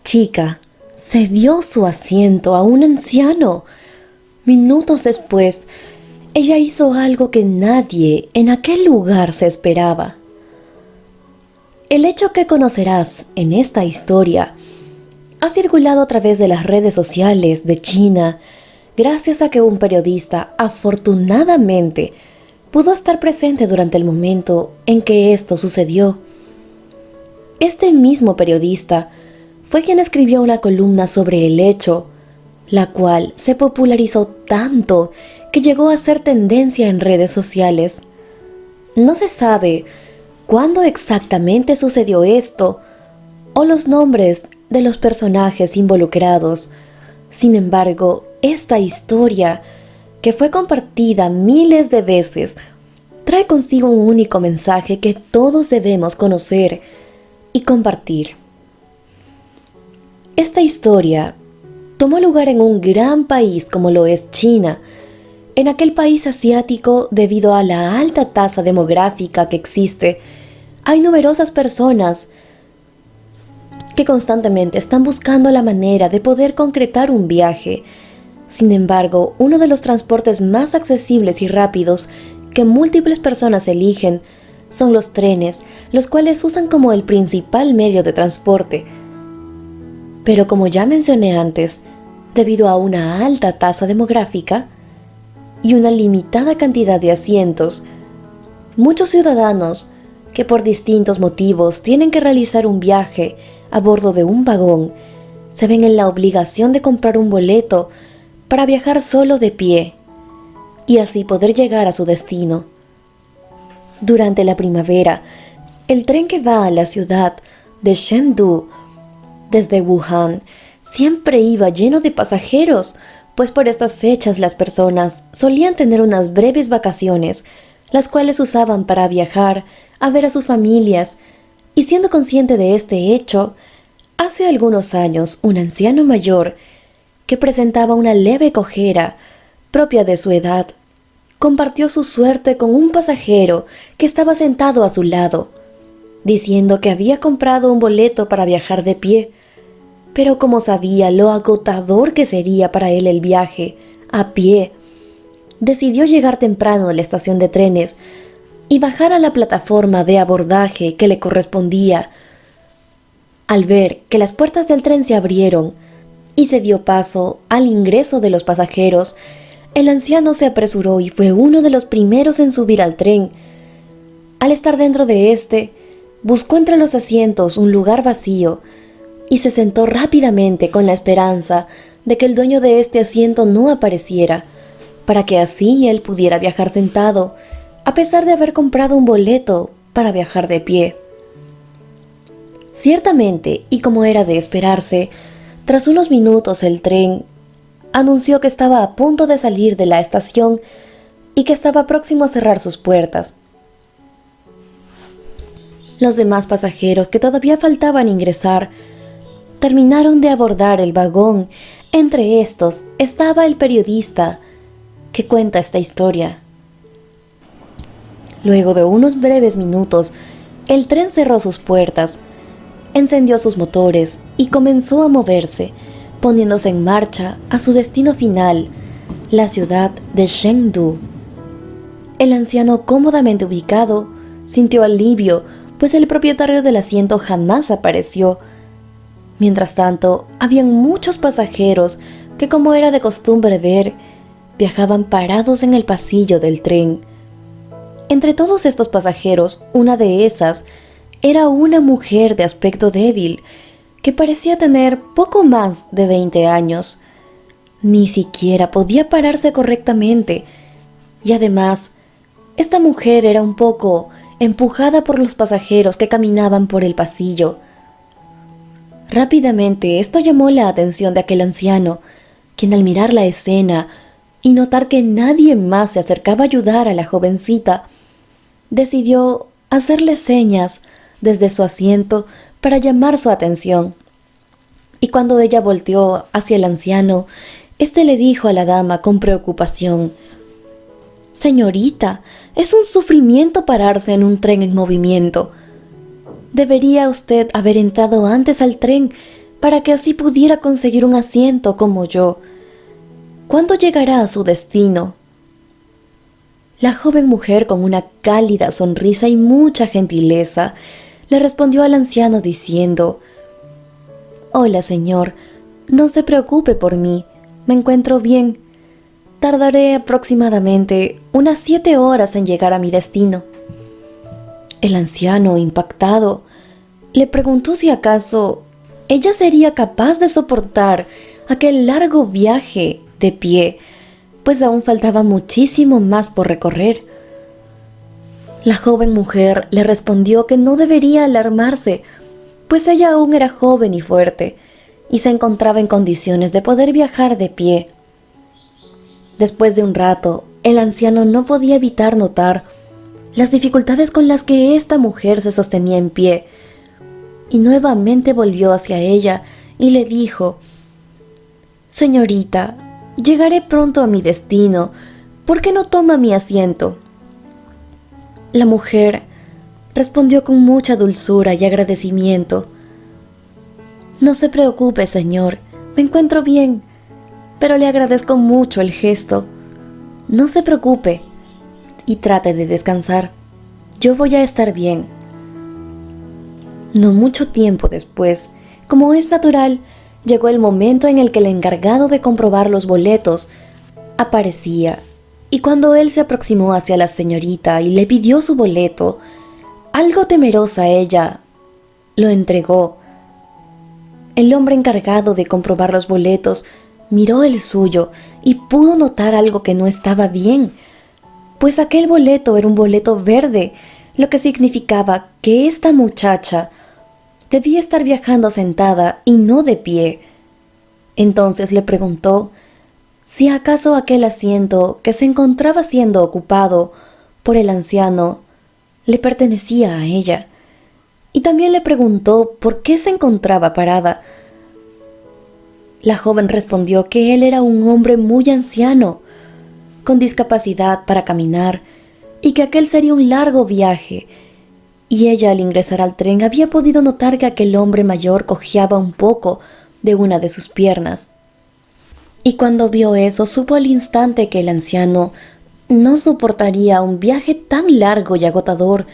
chica cedió su asiento a un anciano. Minutos después, ella hizo algo que nadie en aquel lugar se esperaba. El hecho que conocerás en esta historia ha circulado a través de las redes sociales de China gracias a que un periodista afortunadamente pudo estar presente durante el momento en que esto sucedió. Este mismo periodista fue quien escribió una columna sobre el hecho, la cual se popularizó tanto que llegó a ser tendencia en redes sociales. No se sabe cuándo exactamente sucedió esto o los nombres de los personajes involucrados. Sin embargo, esta historia, que fue compartida miles de veces, trae consigo un único mensaje que todos debemos conocer y compartir. Esta historia tomó lugar en un gran país como lo es China. En aquel país asiático, debido a la alta tasa demográfica que existe, hay numerosas personas que constantemente están buscando la manera de poder concretar un viaje. Sin embargo, uno de los transportes más accesibles y rápidos que múltiples personas eligen son los trenes, los cuales usan como el principal medio de transporte. Pero como ya mencioné antes, debido a una alta tasa demográfica y una limitada cantidad de asientos, muchos ciudadanos que por distintos motivos tienen que realizar un viaje a bordo de un vagón se ven en la obligación de comprar un boleto para viajar solo de pie y así poder llegar a su destino. Durante la primavera, el tren que va a la ciudad de Chengdu desde Wuhan siempre iba lleno de pasajeros, pues por estas fechas las personas solían tener unas breves vacaciones, las cuales usaban para viajar a ver a sus familias. Y siendo consciente de este hecho, hace algunos años un anciano mayor que presentaba una leve cojera propia de su edad compartió su suerte con un pasajero que estaba sentado a su lado, diciendo que había comprado un boleto para viajar de pie, pero como sabía lo agotador que sería para él el viaje a pie, decidió llegar temprano a la estación de trenes y bajar a la plataforma de abordaje que le correspondía. Al ver que las puertas del tren se abrieron y se dio paso al ingreso de los pasajeros, el anciano se apresuró y fue uno de los primeros en subir al tren. Al estar dentro de este, buscó entre los asientos un lugar vacío y se sentó rápidamente con la esperanza de que el dueño de este asiento no apareciera, para que así él pudiera viajar sentado, a pesar de haber comprado un boleto para viajar de pie. Ciertamente, y como era de esperarse, tras unos minutos el tren anunció que estaba a punto de salir de la estación y que estaba próximo a cerrar sus puertas. Los demás pasajeros que todavía faltaban ingresar terminaron de abordar el vagón. Entre estos estaba el periodista que cuenta esta historia. Luego de unos breves minutos, el tren cerró sus puertas, encendió sus motores y comenzó a moverse, poniéndose en marcha a su destino final, la ciudad de Chengdu. El anciano, cómodamente ubicado, sintió alivio, pues el propietario del asiento jamás apareció. Mientras tanto, habían muchos pasajeros que, como era de costumbre ver, viajaban parados en el pasillo del tren. Entre todos estos pasajeros, una de esas era una mujer de aspecto débil, que parecía tener poco más de 20 años. Ni siquiera podía pararse correctamente, y además, esta mujer era un poco empujada por los pasajeros que caminaban por el pasillo. Rápidamente esto llamó la atención de aquel anciano, quien al mirar la escena y notar que nadie más se acercaba a ayudar a la jovencita, decidió hacerle señas desde su asiento para llamar su atención. Y cuando ella volteó hacia el anciano, éste le dijo a la dama con preocupación: «Señorita, es un sufrimiento pararse en un tren en movimiento. Debería usted haber entrado antes al tren para que así pudiera conseguir un asiento como yo. ¿Cuándo llegará a su destino? La joven mujer, con una cálida sonrisa y mucha gentileza, le respondió al anciano diciendo: «Hola, señor, no se preocupe por mí, me encuentro bien. Tardaré aproximadamente unas 7 horas en llegar a mi destino». El anciano, impactado, le preguntó si acaso ella sería capaz de soportar aquel largo viaje de pie, pues aún faltaba muchísimo más por recorrer. La joven mujer le respondió que no debería alarmarse, pues ella aún era joven y fuerte, y se encontraba en condiciones de poder viajar de pie. Después de un rato, el anciano no podía evitar notar las dificultades con las que esta mujer se sostenía en pie, y nuevamente volvió hacia ella y le dijo: «Señorita, llegaré pronto a mi destino, ¿por qué no toma mi asiento?». La mujer respondió con mucha dulzura y agradecimiento: «No se preocupe, señor, me encuentro bien, pero le agradezco mucho el gesto. No se preocupe y trate de descansar. Yo voy a estar bien». No mucho tiempo después, como es natural, llegó el momento en el que el encargado de comprobar los boletos aparecía, y cuando él se aproximó hacia la señorita y le pidió su boleto, algo temerosa ella lo entregó. El hombre encargado de comprobar los boletos miró el suyo y pudo notar algo que no estaba bien, pues aquel boleto era un boleto verde, lo que significaba que esta muchacha debía estar viajando sentada y no de pie. Entonces le preguntó si acaso aquel asiento que se encontraba siendo ocupado por el anciano le pertenecía a ella, y también le preguntó por qué se encontraba parada. La joven respondió que él era un hombre muy anciano, con discapacidad para caminar, y que aquel sería un largo viaje, y ella, al ingresar al tren, había podido notar que aquel hombre mayor cojeaba un poco de una de sus piernas. Y cuando vio eso, supo al instante que el anciano no soportaría un viaje tan largo y agotador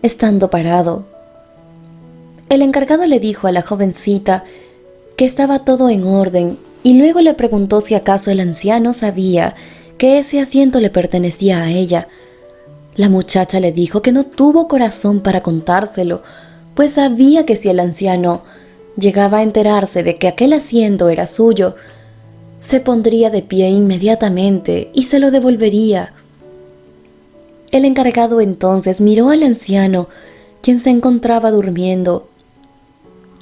estando parado. El encargado le dijo a la jovencita que estaba todo en orden, y luego le preguntó si acaso el anciano sabía que ese asiento le pertenecía a ella. La muchacha le dijo que no tuvo corazón para contárselo, pues sabía que si el anciano llegaba a enterarse de que aquel asiento era suyo, se pondría de pie inmediatamente y se lo devolvería. El encargado entonces miró al anciano, quien se encontraba durmiendo,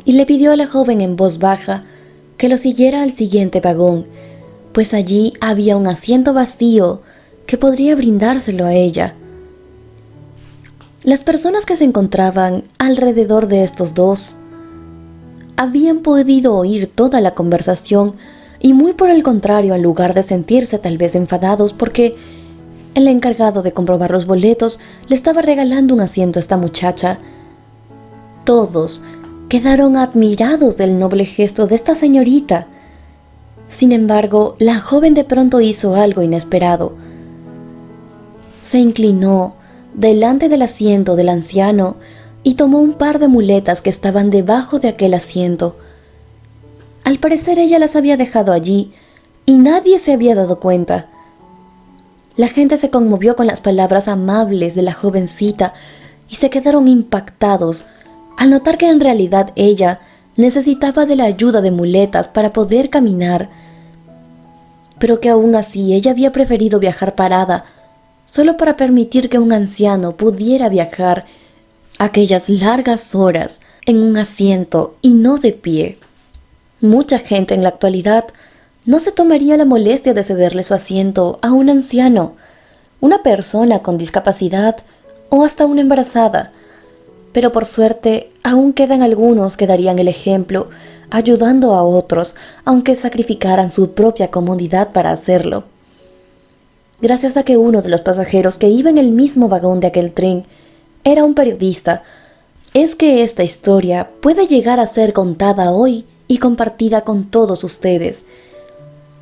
y le pidió a la joven en voz baja que lo siguiera al siguiente vagón, pues allí había un asiento vacío que podría brindárselo a ella. Las personas que se encontraban alrededor de estos dos habían podido oír toda la conversación, y muy por el contrario, en lugar de sentirse tal vez enfadados porque el encargado de comprobar los boletos le estaba regalando un asiento a esta muchacha, todos quedaron admirados del noble gesto de esta señorita. Sin embargo, la joven de pronto hizo algo inesperado. Se inclinó delante del asiento del anciano y tomó un par de muletas que estaban debajo de aquel asiento. Al parecer ella las había dejado allí y nadie se había dado cuenta. La gente se conmovió con las palabras amables de la jovencita y se quedaron impactados al notar que en realidad ella necesitaba de la ayuda de muletas para poder caminar, pero que aún así ella había preferido viajar parada solo para permitir que un anciano pudiera viajar aquellas largas horas en un asiento y no de pie. Mucha gente en la actualidad no se tomaría la molestia de cederle su asiento a un anciano, una persona con discapacidad o hasta una embarazada, pero por suerte aún quedan algunos que darían el ejemplo, ayudando a otros, aunque sacrificaran su propia comodidad para hacerlo. Gracias a que uno de los pasajeros que iba en el mismo vagón de aquel tren era un periodista, es que esta historia puede llegar a ser contada hoy y compartida con todos ustedes,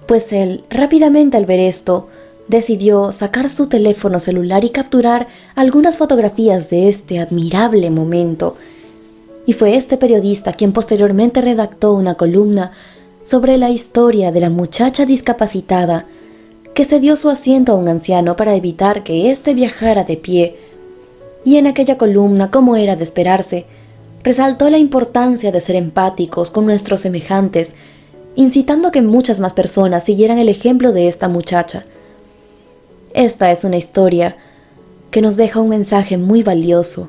pues él, rápidamente al ver esto, decidió sacar su teléfono celular y capturar algunas fotografías de este admirable momento. Y fue este periodista quien posteriormente redactó una columna sobre la historia de la muchacha discapacitada que cedió su asiento a un anciano para evitar que éste viajara de pie. Y en aquella columna, como era de esperarse, resaltó la importancia de ser empáticos con nuestros semejantes, incitando a que muchas más personas siguieran el ejemplo de esta muchacha. Esta es una historia que nos deja un mensaje muy valioso,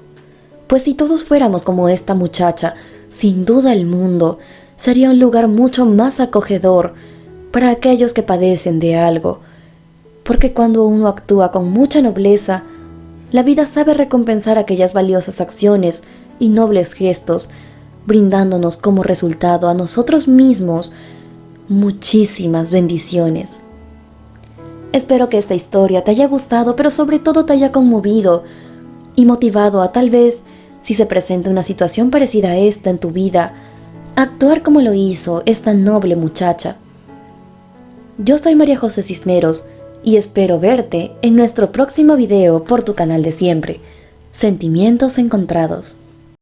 pues si todos fuéramos como esta muchacha, sin duda el mundo sería un lugar mucho más acogedor para aquellos que padecen de algo, porque cuando uno actúa con mucha nobleza, la vida sabe recompensar aquellas valiosas acciones y nobles gestos, brindándonos como resultado a nosotros mismos muchísimas bendiciones. Espero que esta historia te haya gustado, pero sobre todo te haya conmovido y motivado a tal vez, si se presenta una situación parecida a esta en tu vida, actuar como lo hizo esta noble muchacha. Yo soy María José Cisneros y espero verte en nuestro próximo video por tu canal de siempre, Sentimientos Encontrados.